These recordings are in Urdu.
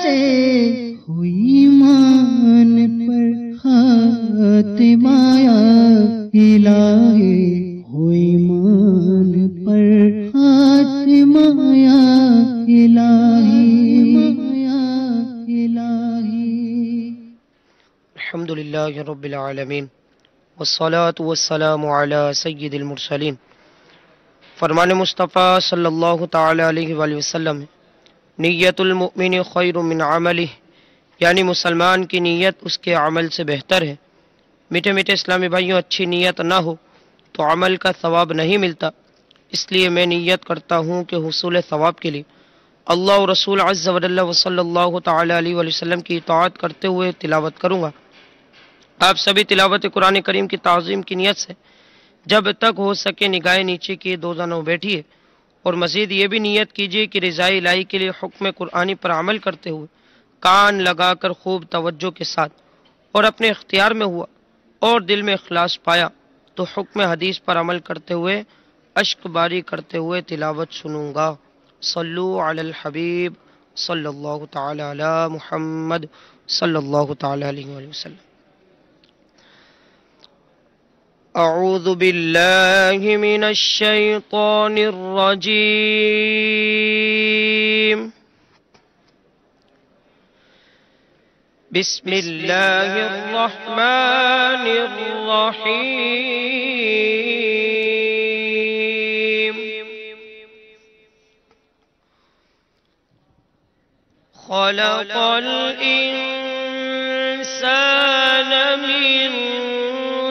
سے ہوئی ایمان پر خاتمہ یا الہی، ہوئی ایمان پر خاتمہ یا الہی یا الہی۔ الحمدللہ رب العالمین والصلاة والسلام علی سید المرسلین۔ فرمان مصطفیٰ صلی اللہ تعالی علیہ وآلہ وسلم، نیت المؤمن خیر من عملہ، یعنی مسلمان کی نیت اس کے عمل سے بہتر ہے۔ میٹھے میٹھے اسلامی بھائیوں، اچھی نیت نہ ہو تو عمل کا ثواب نہیں ملتا، اس لیے میں نیت کرتا ہوں کہ حصول ثواب کے لیے اللہ و رسول عز و جل و صلی اللہ تعالی علیہ وآلہ وسلم کی اطاعت کرتے ہوئے تلاوت کروں گا۔ آپ سبھی تلاوت قرآن کریم کی تعظیم کی نیت سے جب تک ہو سکے نگاہیں نیچے کیے دو جانوں بیٹھیے، اور مزید یہ بھی نیت کیجیے کہ رضائے الہی کے لیے حکم قرآنی پر عمل کرتے ہوئے کان لگا کر خوب توجہ کے ساتھ اور اپنے اختیار میں ہوا اور دل میں اخلاص پایا تو حکم حدیث پر عمل کرتے ہوئے اشک باری کرتے ہوئے تلاوت سنوں گا۔ صلو علی الحبیب صلی اللہ تعالی علی محمد صلی اللہ تعالی علیہ وآلہ وسلم۔ اعوذ باللہ من الشیطان الرجیم، بسم اللہ الرحمن الرحیم۔ خلق الانسان من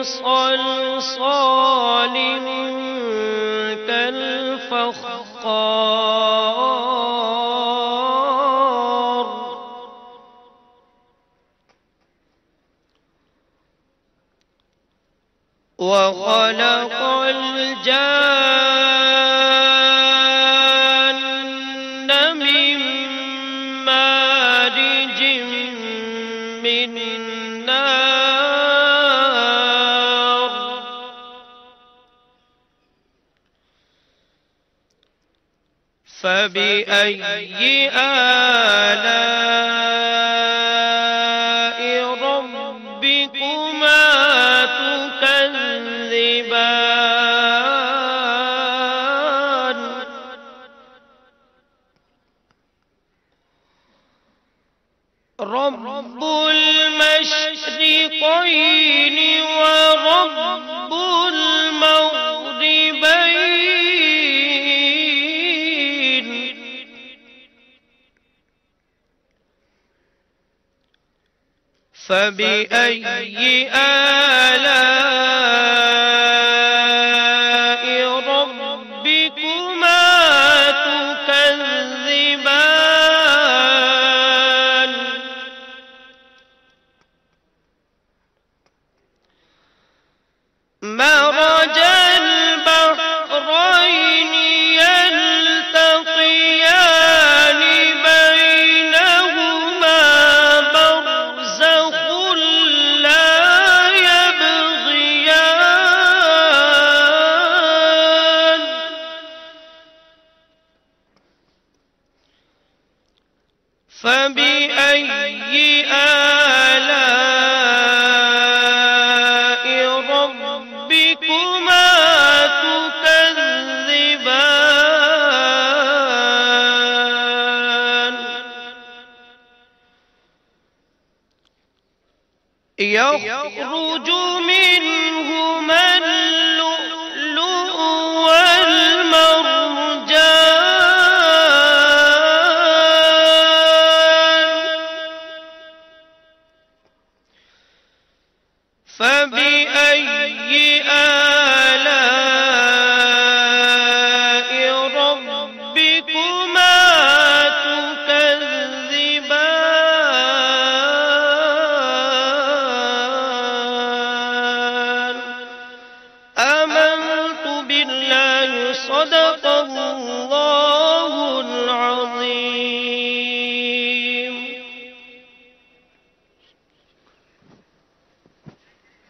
صلصال كالفخار، وخلق الجان من مارج من نار، فبأي آلاء ربكما تكذبان؟ رب المشرقين ورب المغربين، فبأي آلاء ربكما تكذبان؟ مرج البحرين يلتقيان بينهما برزخ لا يبغيان، فبأي آلاء ربكما تكذبان؟ يخرج منهما اللؤلؤ والمرجان، فبأي آلاء ربكما تكذبان؟ آمنت بالله صدق الله العظيم۔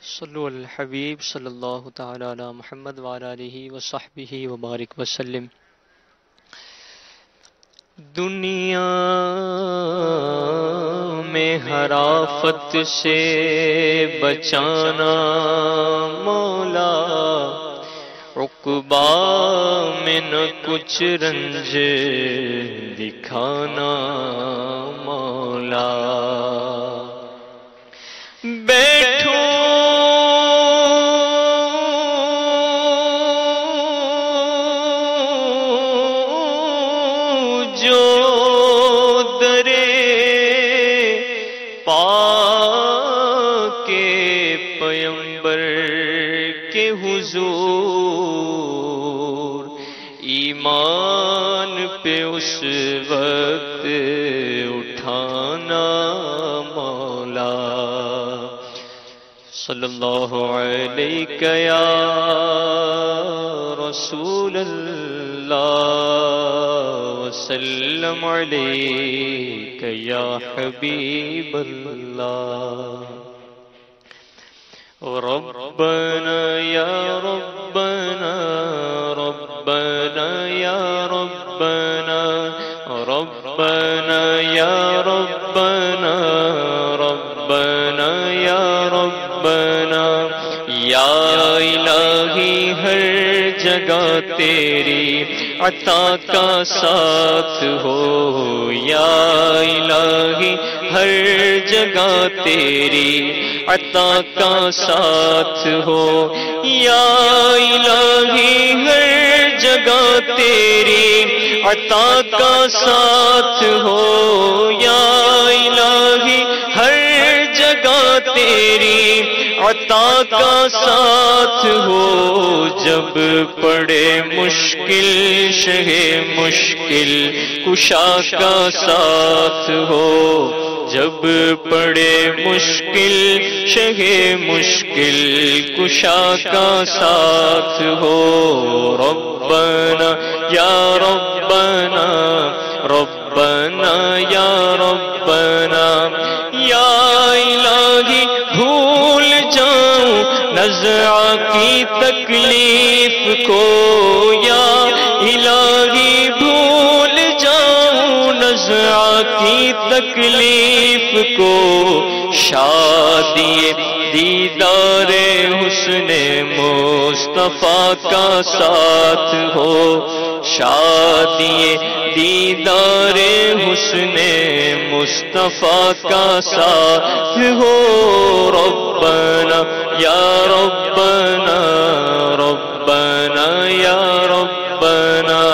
صلو علی الحبیب صلی اللہ تعالی علی محمد وعلی آلہ وصحبہ وبارک وسلم۔ دنیا ہمیں ہر آفت سے بچانا مولا، عقبا میں نہ کچھ رنج دکھانا مولا۔ بیٹھو جو درے پاک پیغمبر کے حضور، ایمان پہ اس وقت اٹھانا مولا۔ صلی اللہ علیہ یا رسول اللہ، وسلم علیک یا حبیب اللہ۔ ربنا یا ربنا ربنا یا ربنا ربنا یا ربنا ربنا یا ربنا، یا الہی ہر جگہ تیری عطا کا ساتھ ہو، یا الہی ہر جگہ تیری عطا کا ساتھ ہو، یا الہی ہر جگہ تیری عطا کا ساتھ ہو، یا الہی ہر جگہ تیری عطا کا ساتھ ہو۔ جب پڑے مشکل شہ مشکل کشا کا ساتھ ہو، جب پڑے مشکل شہ مشکل کشا کا ساتھ ہو۔ ربنا یا ربنا ربنا یا ربنا، یا الہی بھول جاؤں نزع کی تکلیف کو، یا الہی بھول جاؤں نزع کی تکلیف کو، شادی دیدار حسن مصطفیٰ کا ساتھ ہو، شادی دیدار حسن مصطفیٰ کا ساتھ ہو۔ ربنا یا ربنا ربنا یا ربنا،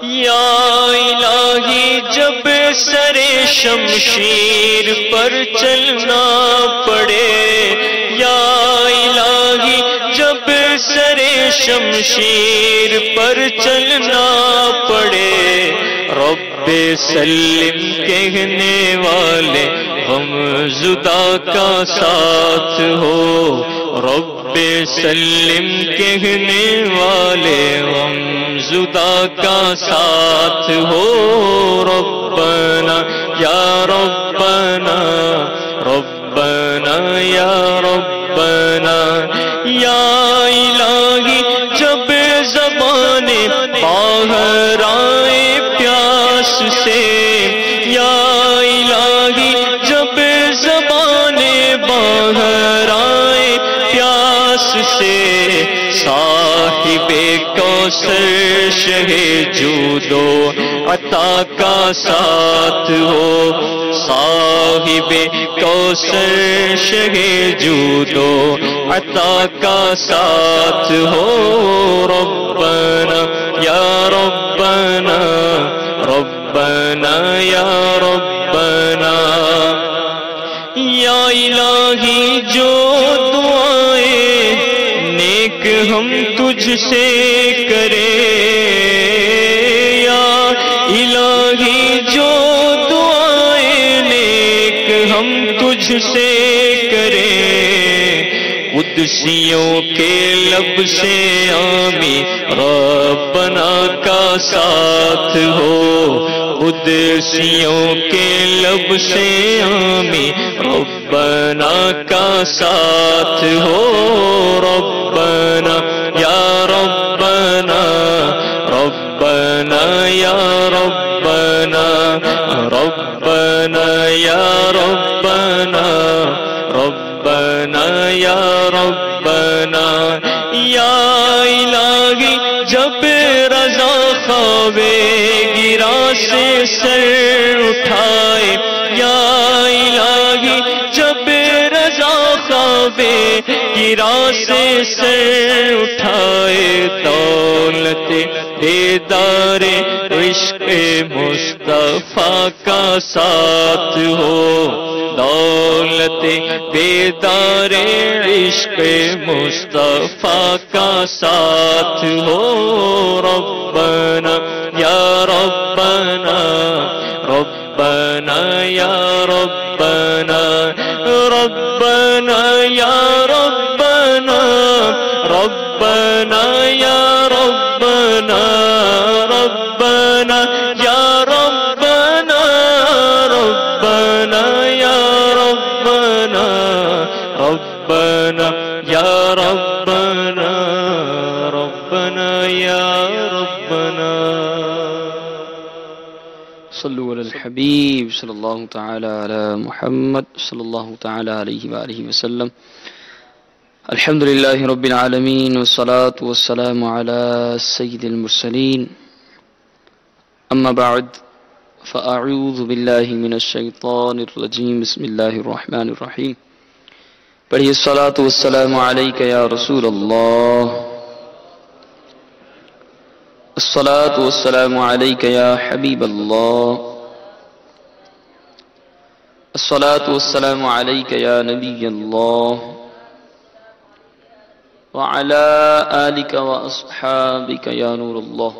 یا الہی جب سر شمشیر پر چلنا پڑے، یا الہی جب سر شمشیر پر چلنا پڑے، رب سلم کہنے والے غم زدہ کا ساتھ ہو، رب سلم کہنے والے غم زدہ کا ساتھ ہو۔ ربنا یا ربنا ربنا یا ربنا، یا الہی جب زبان باہر آئے پیاس سے، یا الہی جب زبان باہر آئے پیاس سے، صاحب کوثر شہ جود و عطا کا ساتھ ہو، صاحب کوثر شہ جود و عطا کا ساتھ ہو۔ ربنا یا ربنا ربنا یا ربنا، یا الہی جو دعائیں نیک ہم تجھ سے کریں، یا الہی جو دعائیں نیک ہم تجھ سے کریں، قدسیوں کے لب سے آمین ربنا کا ساتھ ہو، قدسیوں کے لب سے آمین ربنا کا ساتھ ہو۔ ربنا یا ربنا ربنا ربنا یا ربنا ربنا یا ربنا ربنا یا ربنا یا الہی جب رضا خواب گرا سے سر اٹھائے یا الہی جب رضا خواب گرا سے سر اٹھائے دولت بیدار عشق مصطفیٰ کا ساتھ ہو دولت بیدار عشق مصطفیٰ کا ساتھ ہو ربنا یا ربنا ربنا یا ربنا ربنا یا ربنا ربنا یا ربنا ربنا یا ربنا ربنا یا ربنا ربنا یا ربنا ربنا یا ربنا صلو علی الحبیب صلی اللہ تعالی علی محمد صلی اللہ تعالی علیہ وآلہ وسلم الحمدللہ رب العالمین والصلاة والسلام علی سید المرسلین اما بعد فاعوذ باللہ من الشیطان الرجیم بسم اللہ الرحمن الرحیم پڑھیے الصلاة والسلام علیک یا رسول اللہ الصلاة والسلام علیک یا حبیب اللہ الصلاة والسلام علیک یا نبی اللہ وعلى آلك وأصحابك يا نور الله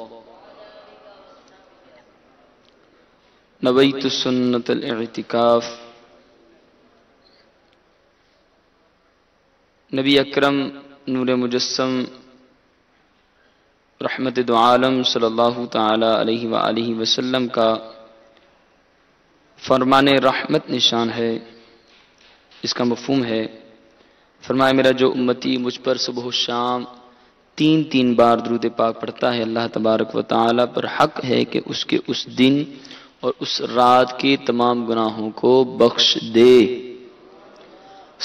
نويت سنة الاعتكاف نبی اکرم نور مجسم رحمت دو عالم صلی اللہ تعالی علیہ وآلہ وسلم کا فرمان رحمت نشان ہے. اس کا مفہوم ہے فرمایا میرا جو امتی مجھ پر صبح و شام 3 بار درود پاک پڑھتا ہے اللہ تبارک و تعالی پر حق ہے کہ اس کے اس دن اور اس رات کے تمام گناہوں کو بخش دے.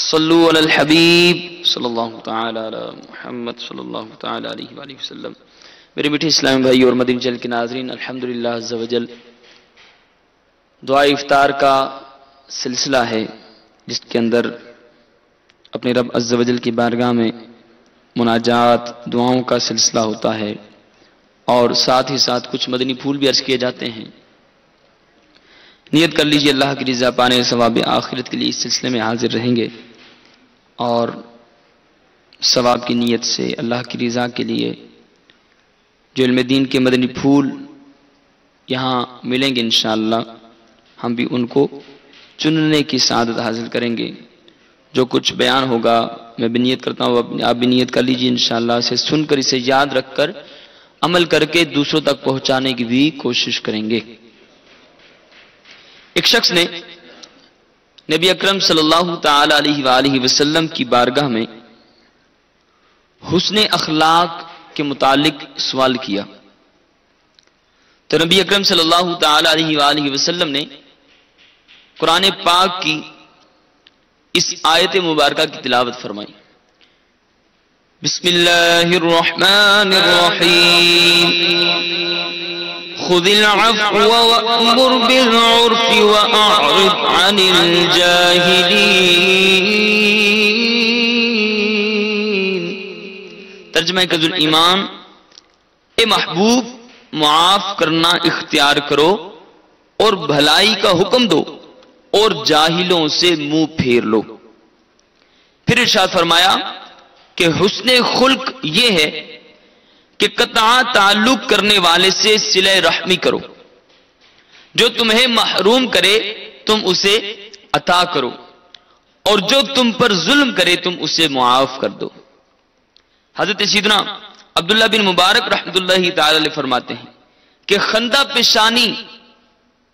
صلو علی الحبیب صلی اللہ تعالی علی محمد صلی اللہ تعالی علیہ وآلہ وسلم. میرے میٹھے اسلامی بھائی اور مدنی چینل کے ناظرین، الحمدللہ عز و جل دعا افطار کا سلسلہ ہے جس کے اندر اپنے رب عز و جل کی بارگاہ میں مناجات دعاؤں کا سلسلہ ہوتا ہے اور ساتھ ہی ساتھ کچھ مدنی پھول بھی عرض کیے جاتے ہیں. نیت کر لیجئے اللہ کی رضا پانے ثواب آخرت کے لیے اس سلسلے میں حاضر رہیں گے اور ثواب کی نیت سے اللہ کی رضا کے لیے جو علم دین کے مدنی پھول یہاں ملیں گے انشاءاللہ ہم بھی ان کو چننے کی سعادت حاصل کریں گے. جو کچھ بیان ہوگا میں بھی نیت کرتا ہوں، آپ بھی نیت کر لیجیے انشاءاللہ اسے سن کر اسے یاد رکھ کر عمل کر کے دوسروں تک پہنچانے کی بھی کوشش کریں گے. ایک شخص نے نبی اکرم صلی اللہ تعالی علیہ وآلہ وسلم کی بارگاہ میں حسن اخلاق کے متعلق سوال کیا تو نبی اکرم صلی اللہ تعالی علیہ وآلہ وسلم نے قرآن پاک کی اس آیت مبارکہ کی تلاوت فرمائی. بسم اللہ الرحمن الرحیم خذ العفو وأمر بالعرف وأعرض عن الجاہلین. ترجمہ کنز الایمان، اے محبوب معاف کرنا اختیار کرو اور بھلائی کا حکم دو اور جاہلوں سے منہ پھیر لو. پھر ارشاد فرمایا کہ حسن خلق یہ ہے کہ قطع تعلق کرنے والے سے صلہ رحمی کرو، جو تمہیں محروم کرے تم اسے عطا کرو اور جو تم پر ظلم کرے تم اسے معاف کر دو. حضرت سیدنا عبداللہ بن مبارک رحمۃ اللہ تعالی علیہ فرماتے ہیں کہ خندہ پیشانی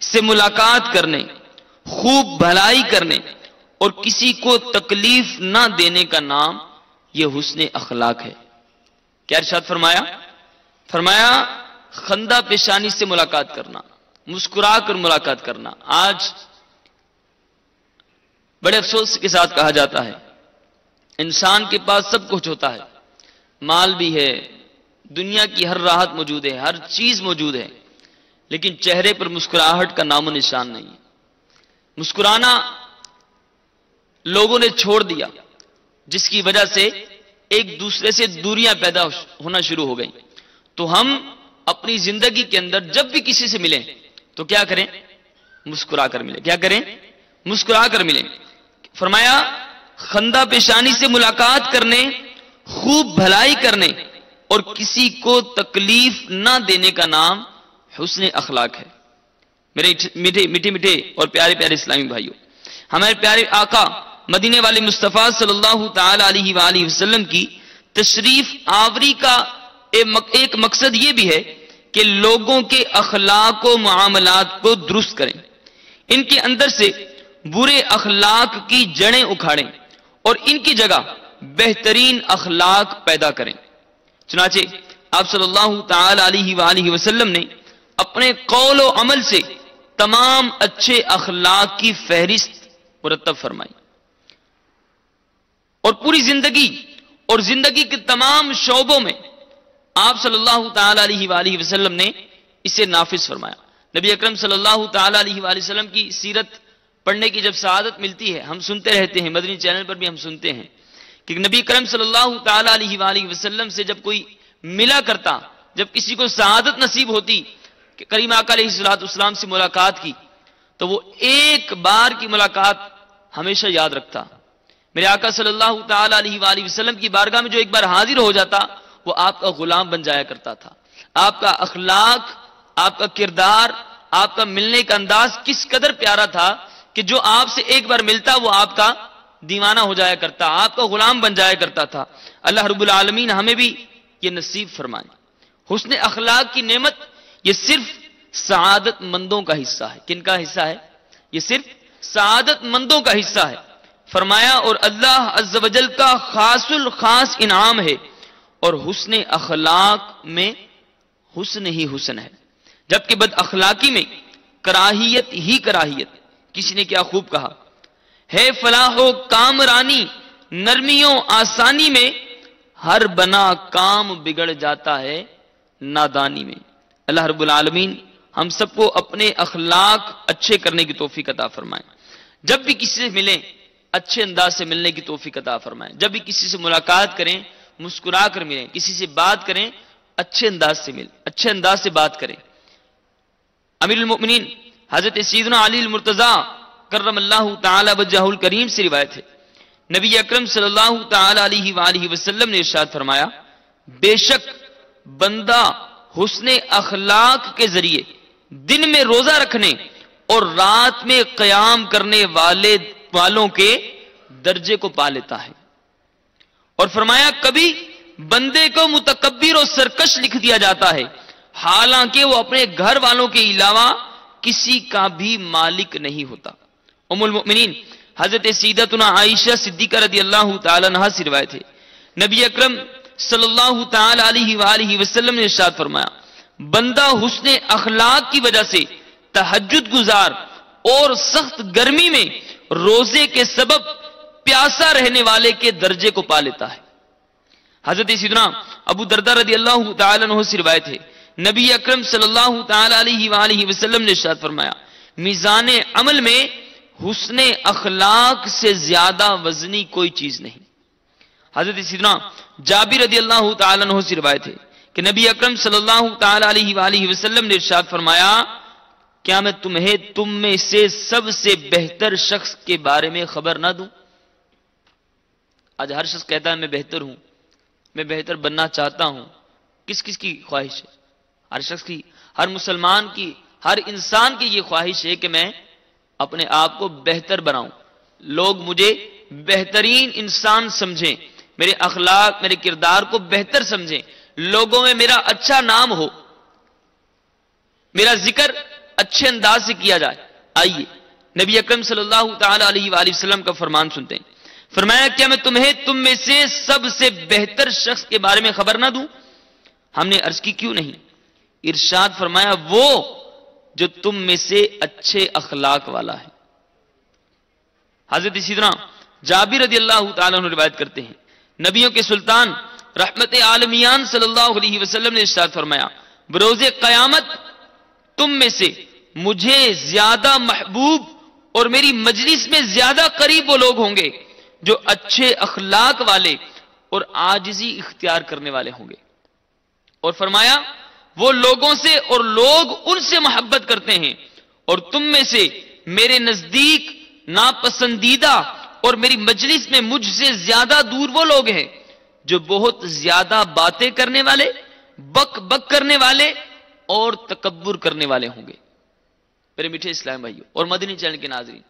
سے ملاقات کرنے، خوب بھلائی کرنے اور کسی کو تکلیف نہ دینے کا نام یہ حسن اخلاق ہے. کیا ارشاد فرمایا؟ فرمایا خندہ پیشانی سے ملاقات کرنا، مسکرا کر ملاقات کرنا۔ آج بڑے افسوس کے ساتھ کہا جاتا ہے انسان کے پاس سب کچھ ہوتا ہے، مال بھی ہے، دنیا کی ہر راحت موجود ہے، ہر چیز موجود ہے، لیکن چہرے پر مسکراہٹ کا نام و نشان نہیں ہے۔ مسکرانا لوگوں نے چھوڑ دیا، جس کی وجہ سے ایک دوسرے سے دوریاں پیدا ہونا شروع ہو گئیں۔ تو ہم اپنی زندگی کے اندر جب بھی کسی سے ملیں تو کیا کریں؟ مسکرا کر ملیں۔ کیا کریں؟ مسکرا کر ملیں۔ فرمایا خندہ پیشانی سے ملاقات کرنے، خوب بھلائی کرنے اور کسی کو تکلیف نہ دینے کا نام حسن اخلاق ہے۔ میرے میٹھے میٹھے اور پیارے پیارے اسلامی بھائیوں، ہمارے پیارے آقا مدینے والے مصطفیٰ صلی اللہ تعالی علیہ وآلہ وسلم کی تشریف آوری کا ایک مقصد یہ بھی ہے کہ لوگوں کے اخلاق و معاملات کو درست کریں، ان کے اندر سے برے اخلاق کی جڑیں اکھاڑیں اور ان کی جگہ بہترین اخلاق پیدا کریں۔ چنانچہ آپ صلی اللہ تعالی علیہ وآلہ وسلم نے اپنے قول و عمل سے تمام اچھے اخلاق کی فہرست مرتب فرمائی، اور پوری زندگی اور زندگی کے تمام شعبوں میں آپ صلی اللہ تعالی علیہ وآلہ وسلم نے اسے نافذ فرمایا۔ نبی اکرم صلی اللہ تعالی علیہ وآلہ وسلم کی سیرت پڑھنے کی جب سعادت ملتی ہے، ہم سنتے رہتے ہیں، مدنی چینل پر بھی ہم سنتے ہیں کہ نبی اکرم صلی اللہ تعالی علیہ وآلہ وسلم سے جب کوئی ملا کرتا، جب کسی کو سعادت نصیب ہوتی کہ کریم آقا علیہ السلام سے ملاقات کی، تو وہ ایک بار کی ملاقات ہمیشہ یاد رکھتا۔ میرے آقا صلی اللہ تعالی علیہ وآلہ وسلم کی بارگاہ میں جو ایک بار حاضر ہو جاتا، وہ آپ کا غلام بن جایا کرتا تھا۔ آپ کا اخلاق، آپ کا کردار، آپ کا ملنے کا انداز کس قدر پیارا تھا کہ جو آپ سے ایک بار ملتا وہ آپ کا دیوانہ ہو جایا کرتا، آپ کا غلام بن جایا کرتا تھا۔ اللہ رب العالمین ہمیں بھی یہ نصیب فرمائے۔ حسن اخلاق کی نعمت یہ صرف سعادت مندوں کا حصہ ہے۔ کن کا حصہ ہے؟ یہ صرف سعادت مندوں کا حصہ ہے۔ فرمایا اور اللہ عز و جل کا خاص الخاص انعام ہے، اور حسن اخلاق میں حسن ہی حسن ہے، جبکہ بد اخلاقی میں کراہیت ہی کراہیت۔ کسی نے کیا خوب کہا ہے، فلاح و کامرانی نرمیوں آسانی میں، ہر بنا کام بگڑ جاتا ہے نادانی میں۔ اللہ رب العالمین ہم سب کو اپنے اخلاق اچھے کرنے کی توفیق عطا فرمائے۔ جب بھی کسی سے ملیں اچھے انداز سے ملنے کی توفیق عطا فرمائے۔ جب بھی کسی سے ملاقات کریں مسکرا کر ملیں، کسی سے بات کریں اچھے انداز سے اچھے انداز سے بات کریں۔ امیر المؤمنین حضرت سیدنا علی المرتضیٰ کرم اللہ تعالی وجہہ الکریم سے روایت ہے، نبی اکرم صلی اللہ تعالی علیہ وآلہ وسلم نے ارشاد فرمایا، بے شک بندہ حسن اخلاق کے ذریعے دن میں روزہ رکھنے اور رات میں قیام کرنے والوں کے درجے کو پا لیتا ہے۔ اور فرمایا کبھی بندے کو متکبر اور سرکش لکھ دیا جاتا ہے، حالانکہ وہ اپنے گھر والوں کے علاوہ کسی کا بھی مالک نہیں ہوتا۔ ام المؤمنین حضرت سیدتنا عائشہ صدیقہ رضی اللہ تعالی عنہا سے روایت ہے، نبی اکرم صلی اللہ تعالی علیہ وآلہ وسلم نے ارشاد فرمایا، بندہ حسن اخلاق کی وجہ سے تہجد گزار اور سخت گرمی میں روزے کے سبب پیاسا رہنے والے کے درجے کو پا لیتا ہے۔ حضرت سیدنا ابو درداء رضی اللہ تعالی عنہ سے روایت ہے، نبی اکرم صلی اللہ تعالی علیہ وآلہ وسلم نے ارشاد فرمایا، میزان عمل میں حسن اخلاق سے زیادہ وزنی کوئی چیز نہیں۔ حضرت سیدنا جابر رضی اللہ تعالی عنہ سے روایت ہے کہ نبی اکرم صلی اللہ تعالی علیہ وآلہ وسلم نے ارشاد فرمایا، کیا میں تمہیں تم میں سے سب سے بہتر شخص کے بارے میں خبر نہ دوں؟ آج ہر شخص کہتا ہے میں بہتر ہوں، میں بہتر بننا چاہتا ہوں۔ کس کس کی خواہش ہے؟ ہر شخص کی، ہر مسلمان کی، ہر انسان کی یہ خواہش ہے کہ میں اپنے آپ کو بہتر بناؤں، لوگ مجھے بہترین انسان سمجھیں، میرے اخلاق میرے کردار کو بہتر سمجھیں، لوگوں میں میرا اچھا نام ہو، میرا ذکر اچھے انداز سے کیا جائے۔ آئیے نبی اکرم صلی اللہ تعالی علیہ وآلہ وسلم کا فرمان سنتے ہیں۔ فرمایا کیا میں تم میں سے سب سے بہتر شخص کے بارے میں خبر نہ دوں؟ ہم نے عرض کی کیوں نہیں؟ ارشاد فرمایا وہ جو تم میں سے اچھے اخلاق والا ہے۔ حضرت اسی طرح جابر رضی اللہ تعالیٰ عنہ روایت کرتے ہیں، نبیوں کے سلطان رحمت عالمیان صلی اللہ علیہ وسلم نے ارشاد فرمایا بروز قیامت تم میں سے مجھے زیادہ محبوب اور میری مجلس میں زیادہ قریب وہ لوگ ہوں گے جو اچھے اخلاق والے اور عاجزی اختیار کرنے والے ہوں گے، اور فرمایا وہ لوگوں سے اور لوگ ان سے محبت کرتے ہیں، اور تم میں سے میرے نزدیک ناپسندیدہ اور میری مجلس میں مجھ سے زیادہ دور وہ لوگ ہیں جو بہت زیادہ باتیں کرنے والے، بک بک کرنے والے اور تکبر کرنے والے ہوں گے۔ میرے میٹھے اسلام بھائیوں اور مدنی چینل کے ناظرین،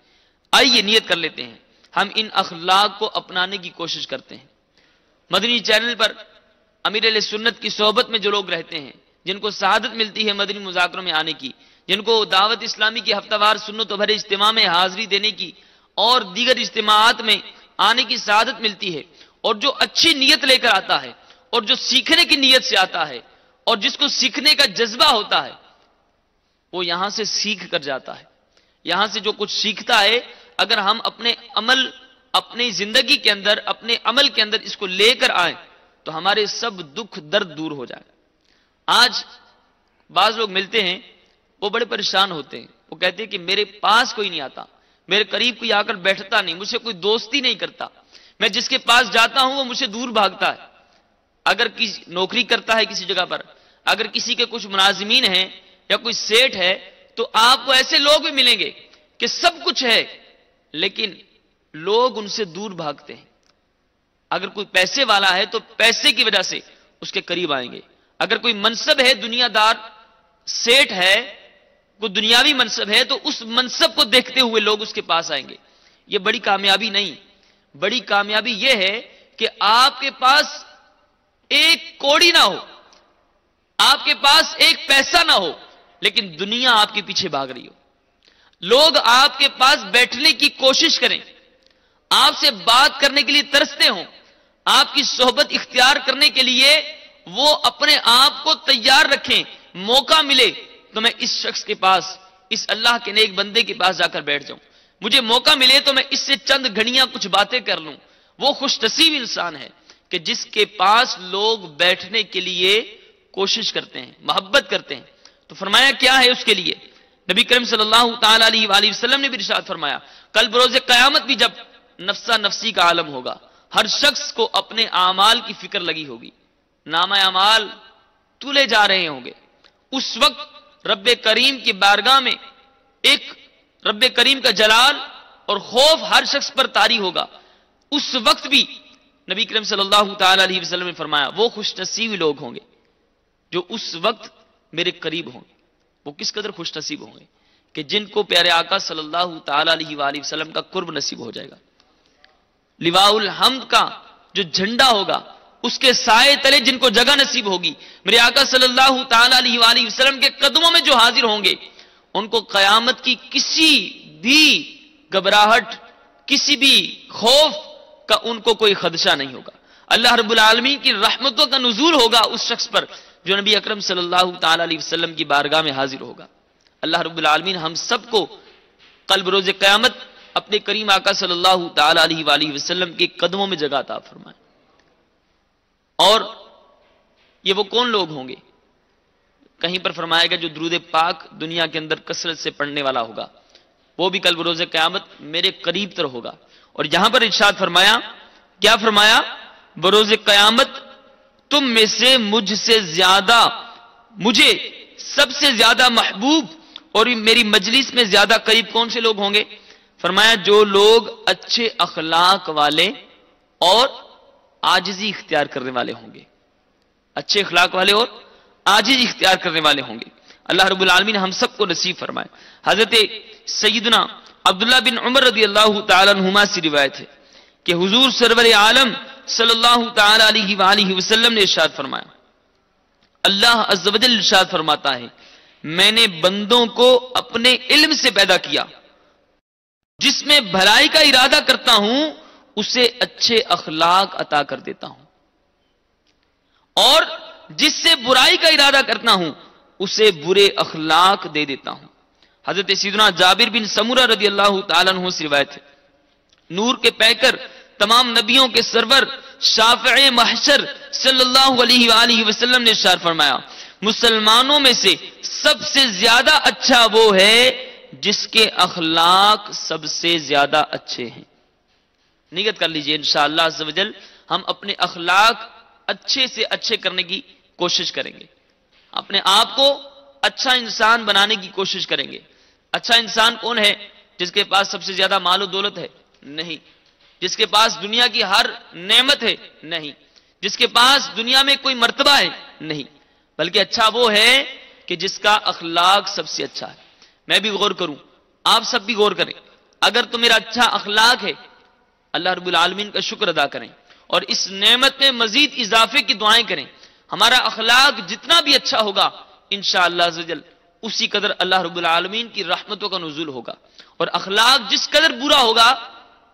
آئیے نیت کر لیتے ہیں ہم ان اخلاق کو اپنانے کی کوشش کرتے ہیں۔ مدنی چینل پر امیر اہل سنت کی صحبت میں جو لوگ رہتے ہیں، جن کو سعادت ملتی ہے مدنی مذاکروں میں آنے کی، جن کو دعوت اسلامی کی ہفتہ وار سنت و بھرے اجتماع میں حاضری دینے کی اور دیگر اجتماعات میں آنے کی سعادت ملتی ہے، اور جو اچھی نیت لے کر آتا ہے اور جو سیکھنے کی نیت سے آتا ہے اور جس کو سیکھنے کا جذبہ ہوتا ہے، وہ یہاں سے سیکھ کر جاتا ہے۔ یہاں سے جو کچھ سیکھتا ہے، اگر ہم اپنے عمل، اپنی زندگی کے اندر، اپنے عمل کے اندر اس کو لے کر آئیں تو ہمارے سب دکھ درد دور ہو جائے۔ آج بعض لوگ ملتے ہیں، وہ بڑے پریشان ہوتے ہیں، وہ کہتے ہیں کہ میرے پاس کوئی نہیں آتا، میرے قریب کوئی آ کر بیٹھتا نہیں، مجھ سے کوئی دوستی نہیں کرتا، میں جس کے پاس جاتا ہوں وہ مجھ سے دور بھاگتا ہے۔ اگر کسی نوکری کرتا ہے کسی جگہ پر، اگر کسی کے کچھ ملازمین ہیں یا کوئی سیٹ ہے، تو آپ کو ایسے لوگ بھی ملیں گے کہ سب کچھ ہے لیکن لوگ ان سے دور بھاگتے ہیں۔ اگر کوئی پیسے والا ہے تو پیسے کی وجہ سے اس کے قریب آئیں گے، اگر کوئی منصب ہے، دنیا دار سیٹ ہے، کوئی دنیاوی منصب ہے، تو اس منصب کو دیکھتے ہوئے لوگ اس کے پاس آئیں گے۔ یہ بڑی کامیابی نہیں، بڑی کامیابی یہ ہے کہ آپ کے پاس ایک کوڑی نہ ہو، آپ کے پاس ایک پیسہ نہ ہو، لیکن دنیا آپ کے پیچھے بھاگ رہی ہو، لوگ آپ کے پاس بیٹھنے کی کوشش کریں، آپ سے بات کرنے کے لیے ترستے ہوں، آپ کی صحبت اختیار کرنے کے لیے وہ اپنے آپ کو تیار رکھیں، موقع ملے تو میں اس شخص کے پاس، اس اللہ کے نیک بندے کے پاس جا کر بیٹھ جاؤں، مجھے موقع ملے تو میں اس سے چند گھڑیاں کچھ باتیں کر لوں۔ وہ خوش نصیب انسان ہے کہ جس کے پاس لوگ بیٹھنے کے لیے کوشش کرتے ہیں، محبت کرتے ہیں۔ تو فرمایا کیا ہے اس کے لیے؟ نبی کریم صلی اللہ تعالی علیہ وآلہ وسلم نے بھی ارشاد فرمایا کل بروز قیامت بھی جب نفسا نفسی کا عالم ہوگا، ہر شخص کو اپنے اعمال کی فکر لگی ہوگی، نامہ اعمال تولے جا رہے ہوں گے، اس وقت رب کریم کی بارگاہ میں ایک رب کریم کا جلال اور خوف ہر شخص پر طاری ہوگا۔ اس وقت بھی نبی کریم صلی اللہ تعالی علیہ وسلم نے فرمایا وہ خوش نصیب لوگ ہوں گے جو اس وقت میرے قریب ہوں گے۔ وہ کس قدر خوش نصیب ہوں گے کہ جن کو پیارے آقا صلی اللہ تعالی علیہ وآلہ وسلم کا قرب نصیب ہو جائے گا، لواء الحمد کا جو جھنڈا ہوگا اس کے سائے تلے جن کو جگہ نصیب ہوگی، میرے آقا صلی اللہ تعالی علیہ وآلہ وسلم کے قدموں میں جو حاضر ہوں گے، ان کو قیامت کی کسی بھی گھبراہٹ، کسی بھی خوف کا ان کو کوئی خدشہ نہیں ہوگا۔ اللہ رب العالمین کی رحمتوں کا نزول ہوگا اس شخص پر جو نبی اکرم صلی اللہ تعالی علیہ وسلم کی بارگاہ میں حاضر ہوگا۔ اللہ رب العالمین ہم سب کو کل بروز قیامت اپنے کریم آقا صلی اللہ تعالی علیہ وآلہ وسلم کے قدموں میں جگہ عطا فرمائے۔ اور یہ وہ کون لوگ ہوں گے؟ کہیں پر فرمایا گیا جو درود پاک دنیا کے اندر کثرت سے پڑھنے والا ہوگا وہ بھی کل بروز قیامت میرے قریب تر ہوگا۔ اور یہاں پر ارشاد فرمایا، کیا فرمایا؟ بروز قیامت تم میں سے مجھ سے زیادہ، مجھے سب سے زیادہ محبوب اور میری مجلس میں زیادہ قریب کون سے لوگ ہوں گے؟ فرمایا جو لوگ اچھے اخلاق والے اور عاجزی اختیار کرنے والے ہوں گے، اچھے اخلاق والے اور عاجزی اختیار کرنے والے ہوں گے۔ اللہ رب العالمین ہم سب کو نصیب فرمائے۔ حضرت سیدنا عبداللہ بن عمر رضی اللہ تعالی عنہما سے روایت ہے کہ حضور سرور عالم صلی اللہ تعالی علیہ وآلہ وسلم نے ارشاد فرمایا، اللہ عز و جل ارشاد فرماتا ہے میں نے بندوں کو اپنے علم سے پیدا کیا، جس میں بھلائی کا ارادہ کرتا ہوں اسے اچھے اخلاق عطا کر دیتا ہوں، اور جس سے برائی کا ارادہ کرتا ہوں اسے برے اخلاق دے دیتا ہوں۔ حضرت سیدنا جابر بن سمورہ رضی اللہ تعالیٰ عنہ سے روایت ہے، نور کے پیکر، تمام نبیوں کے سرور، شافع محشر صلی اللہ علیہ وآلہ وسلم نے ارشاد فرمایا، مسلمانوں میں سے سب سے زیادہ اچھا وہ ہے جس کے اخلاق سب سے زیادہ اچھے ہیں۔ نیت کر لیجئے انشاءاللہ عز و جل ہم اپنے اخلاق اچھے سے اچھے کرنے کی کوشش کریں گے، اپنے آپ کو اچھا انسان بنانے کی کوشش کریں گے۔ اچھا انسان کون ہے؟ جس کے پاس سب سے زیادہ مال و دولت ہے؟ نہیں۔ جس کے پاس دنیا کی ہر نعمت ہے؟ نہیں۔ جس کے پاس دنیا میں کوئی مرتبہ ہے؟ نہیں، بلکہ اچھا وہ ہے کہ جس کا اخلاق سب سے اچھا ہے۔ میں بھی غور کروں، آپ سب بھی غور کریں، اگر تو میرا اچھا اخلاق ہے، اللہ رب العالمین کا شکر ادا کریں اور اس نعمت میں مزید اضافے کی دعائیں کریں۔ ہمارا اخلاق جتنا بھی اچھا ہوگا انشاءاللہ عز و جل اسی قدر اللہ رب العالمین کی رحمتوں کا نزول ہوگا، اور اخلاق جس قدر برا ہوگا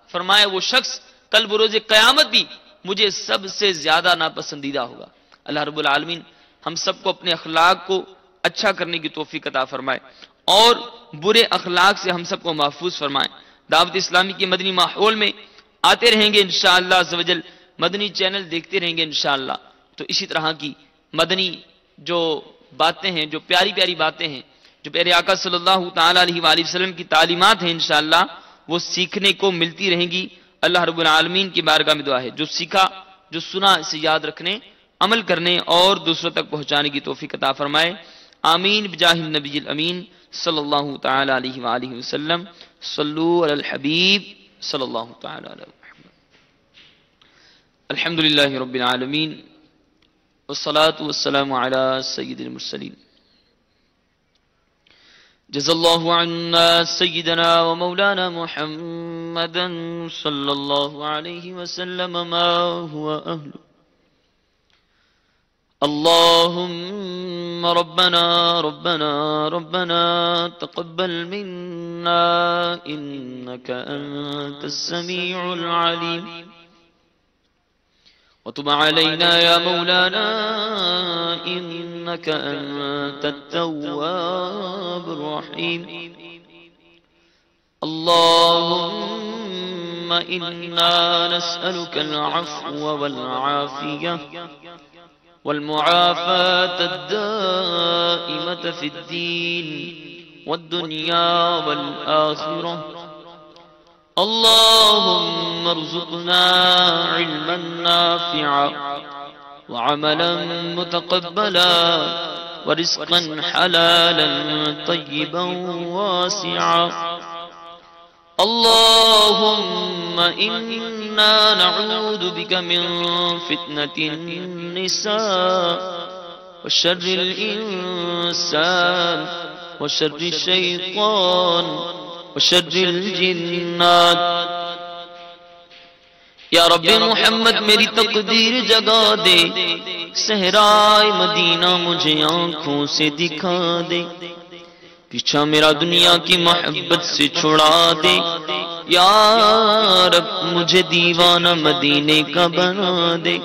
فرمایا وہ شخص کل بروز قیامت بھی مجھے سب سے زیادہ ناپسندیدہ ہوگا۔ اللہ رب العالمین ہم سب کو اپنے اخلاق کو اچھا کرنے کی توفیق عطا فرمائے اور برے اخلاق سے ہم سب کو محفوظ فرمائے۔ دعوت اسلامی کے مدنی ماحول میں آتے رہیں گے انشاءاللہ عز و جل، مدنی چینل دیکھتے رہیں گے انشاءاللہ، تو اسی طرح کی مدنی جو باتیں ہیں، جو پیاری پیاری باتیں ہیں، جو پیارے آقا صلی اللہ تعالیٰ علیہ وآلہ وسلم کی تعلیمات ہیں انشاءاللہ وہ سیکھنے کو ملتی رہیں گی۔ اللہ رب العالمین کی بارگاہ میں دعا ہے جو سیکھا، جو سنا، اسے یاد رکھنے، عمل کرنے اور دوسروں تک پہنچانے کی توفیق عطا فرمائے۔ آمین بجاہ النبی الامین صلی اللہ تعالیٰ علیہ وآلہ وسلم۔ صلو علی الحبیب صلی اللہ تعالیٰ علیہ وسلم۔ الحمدللہ رب العالمین والصلاة والسلام علی سید المرسلین۔ جزا اللہ عنا سیدنا ومولانا محمدا صلی اللہ علیہ وسلم ما هو اہل۔ اللهم ربنا ربنا ربنا تقبل منا إنك أنت السميع العليم وتب علينا يا مولانا إنك أنت التواب الرحيم اللهم إنا نسألك العفو والعافية والمعافاة الدائمة في الدين والدنيا والآخرة اللهم ارزقنا علما نافعا وعملا متقبلا ورزقا حلالا طيبا واسعا اللهم إنا نعوذ بك من فتنة النساء وشر الإنسان وشر الشيطان وشر الجنات۔ یا رب محمد میری تقدیر جگا دے، صحرائے مدینہ مجھے آنکھوں سے دکھا دے، پیچھا میرا دنیا کی محبت سے چھڑا دے، یا رب مجھے دیوانہ مدینے کا بنا دے،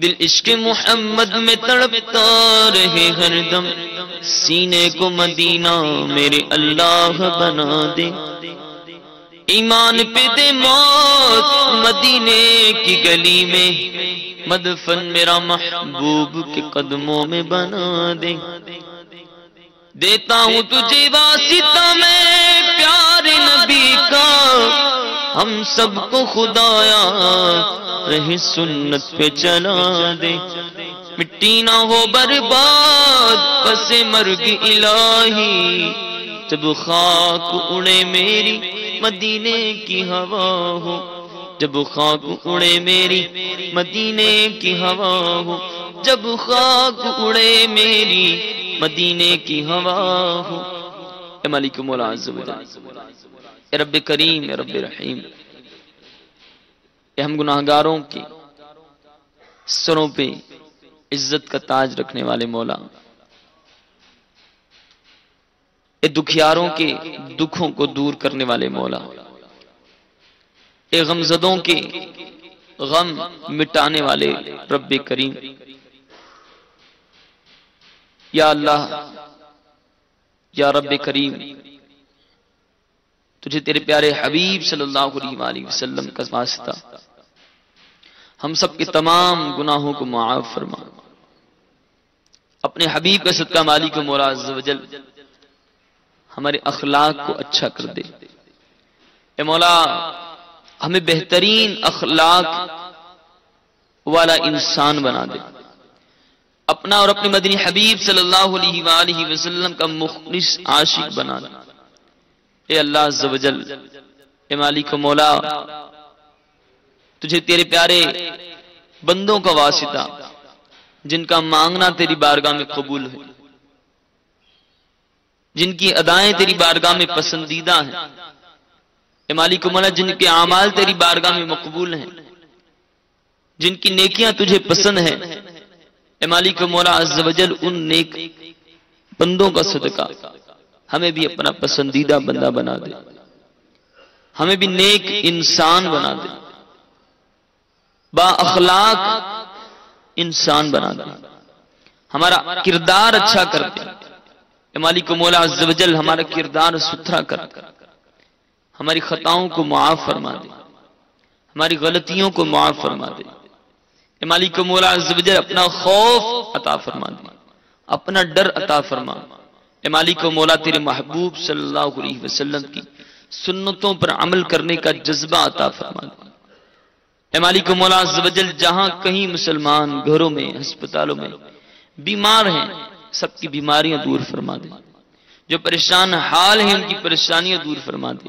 دل عشق محمد میں تڑپتا رہے ہر دم، سینے کو مدینہ میرے اللہ بنا دے، ایمان پہ دے موت مدینے کی گلی میں، مدفن میرا محبوب کے قدموں میں بنا دے، دیتا ہوں تجھے واسطہ میں پیارے نبی کا، ہم سب کو خدایا رہے سنت پہ چلا دے، مٹی نہ ہو برباد پس مرگ الہی، جب خاک اڑے میری مدینے کی ہوا ہو، جب خاک اڑے میری مدینے کی ہوا ہو، جب خاک اڑے میری مدینے کی ہوا ہو۔ اے مالک مولا عز و جل، اے رب کریم، اے رب رحیم، اے ہم گناہگاروں کے سروں پہ عزت کا تاج رکھنے والے مولا، اے دکھیاروں کے دکھوں کو دور کرنے والے مولا، اے غمزدوں کے غم مٹانے والے رب کریم، یا اللہ یا رب کریم، تجھے تیرے پیارے حبیب صلی اللہ علیہ وآلہ وسلم کا واسطہ ہم سب کے تمام گناہوں کو معاف فرما، اپنے حبیب کا صدقہ مالک و مولا عز و جل ہمارے اخلاق کو اچھا کر دے۔ اے مولا ہمیں بہترین اخلاق والا انسان بنا دے، اپنا اور اپنے مدنی حبیب صلی اللہ علیہ وآلہ وسلم کا مخلص عاشق بنا دے۔ اے اللہ عز و جل، اے مالک و مولا، تجھے تیرے پیارے بندوں کا واسطہ جن کا مانگنا تیری بارگاہ میں قبول ہے، جن کی ادائیں تیری بارگاہ میں پسندیدہ ہیں، اے مالک و مولا جن کے اعمال تیری بارگاہ میں مقبول ہیں، جن کی نیکیاں تجھے پسند ہیں، اے مالک و مولا عز و جل ان نیک بندوں کا صدقہ ہمیں بھی اپنا پسندیدہ بندہ بنا دے، ہمیں بھی نیک انسان بنا دے، با اخلاق انسان بنا دے، ہمارا کردار اچھا کر دے۔ اے مالک و مولا عز و جل ہمارا کردار ستھرا کر، ہماری خطاؤں کو معاف فرما دے، ہماری غلطیوں کو معاف فرما دے۔ اے مالک و مولا عز و جل اپنا خوف عطا فرما دے، اپنا ڈر عطا فرما۔ اے مالک و مولا تیرے محبوب صلی اللہ علیہ وسلم کی سنتوں پر عمل کرنے کا جذبہ عطا فرما دے۔ اے مالک و مولا عز و جل جہاں کہیں مسلمان گھروں میں، ہسپتالوں میں بیمار ہیں، سب کی بیماریاں دور فرما دے، جو پریشان حال ہیں ان کی پریشانیاں دور فرما دے،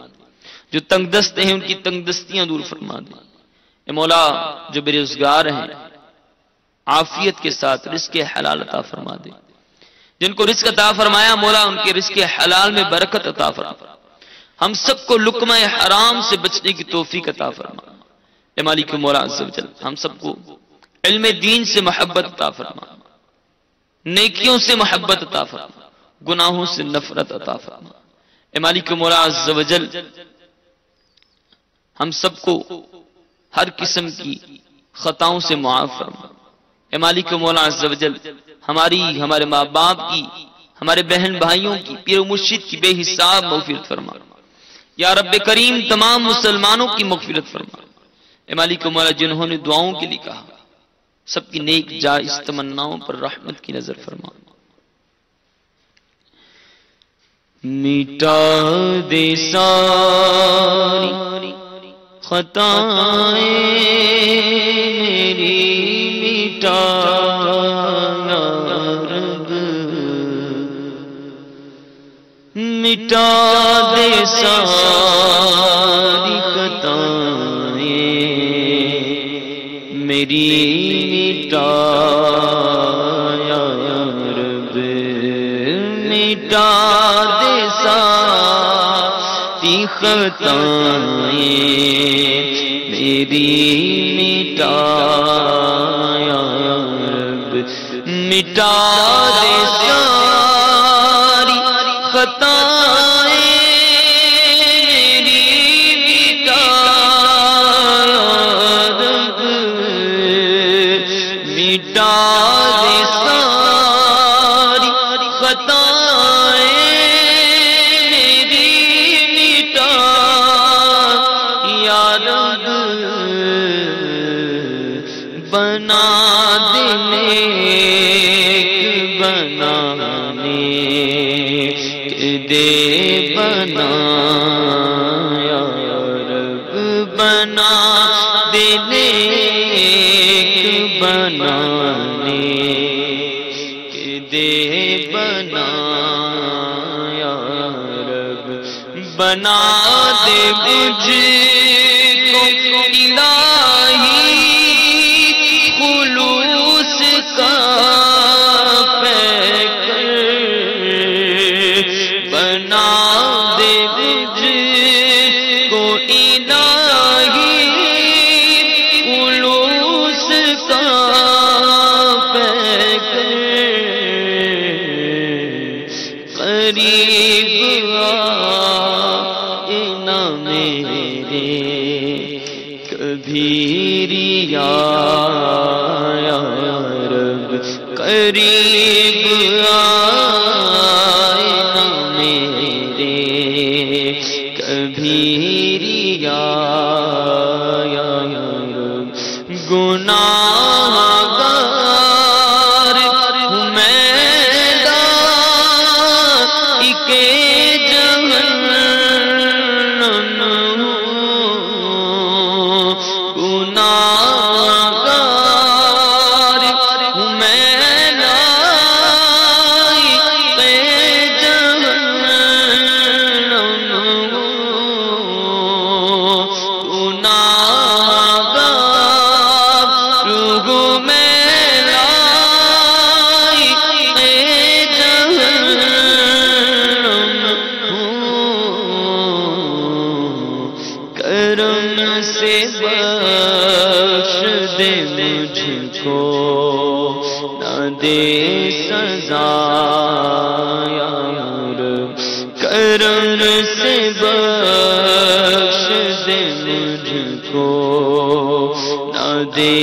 جو تنگ دست ہیں ان کی تنگ دستیاں دور فرما دے۔ اے مولا جو بے روزگار ہیں عافیت کے ساتھ رزق حلال عطا فرما دے، جن کو رزق عطا فرمایا مولا ان کے رزق حلال میں برکت عطا فرما، ہم سب کو لقمہ حرام سے بچنے کی توفیق عطا فرما۔ اے مالک مولا عز و جل ہم سب کو علم دین سے محبت عطا فرما، نیکیوں سے محبت عطا فرما، گناہوں سے نفرت عطا فرما۔ اے مالک مولا عز و جل ہم سب کو ہر قسم کی خطاؤں سے معاف فرما۔ اے مالک مولا عز و جل ہماری، ہمارے ماں باپ کی، ہمارے بہن بھائیوں کی، پیر و مرشد کی بے حساب مغفرت فرما۔ یا رب کریم تمام مسلمانوں کی مغفرت فرما۔ اے مالک مولا جنہوں نے دعاؤں کے لیے کہا سب کی نیک جائز تمناؤں پر رحمت کی نظر فرما۔ مٹا دے ساری خطائیں میری، مٹا یا رب، مٹا دے ساری خطائیں میری، مٹا یا رب، مٹا دے ساری خطائیں میری، مٹا یا رب، مٹا دے ساری خطائیں میری، مٹا یا رب، مٹا دے ساری خطائیں میری، مٹا یا رب، بنا دے نیک بنانے کے دے، بنا یا رب، بنا دے نیک بنانے کے دے، بنا یا رب، بنا دے مجھ کو الہی خلوص کا پیکر، بنا دے مجھ کو الہی خلوص کا پیکر، قریب آنا میرے کبھی ریا یا رب، قریب کبھی ریا یا رب گناہ گار ہوں میں دائق جہنم ہوں گناہ گار ہوں میں دائق جہنم ہوں گناہ گار ہوں میں دائق جہنم ہوں کرم سے بخش دے مجھ کو نہ دے سزا یا رب کرم سے بخش دے مجھ کو نہ دے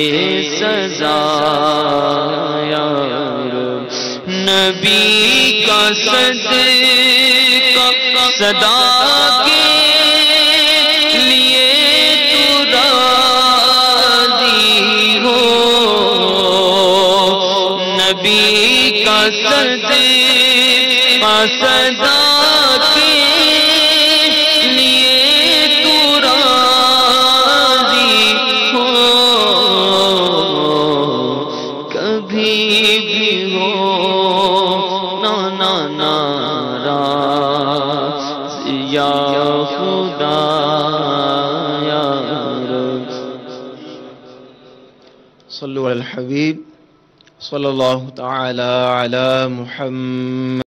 سزا یا رب نبی کا صدقہ صدا کے لیے تو راضی ہو نبی کا صدقہ صدا کے لیے تو راضی ہو کبھی بھی ہو ناراض یا خدا یا رب صلو علی الحبیب صلی اللہ تعالی علی محمد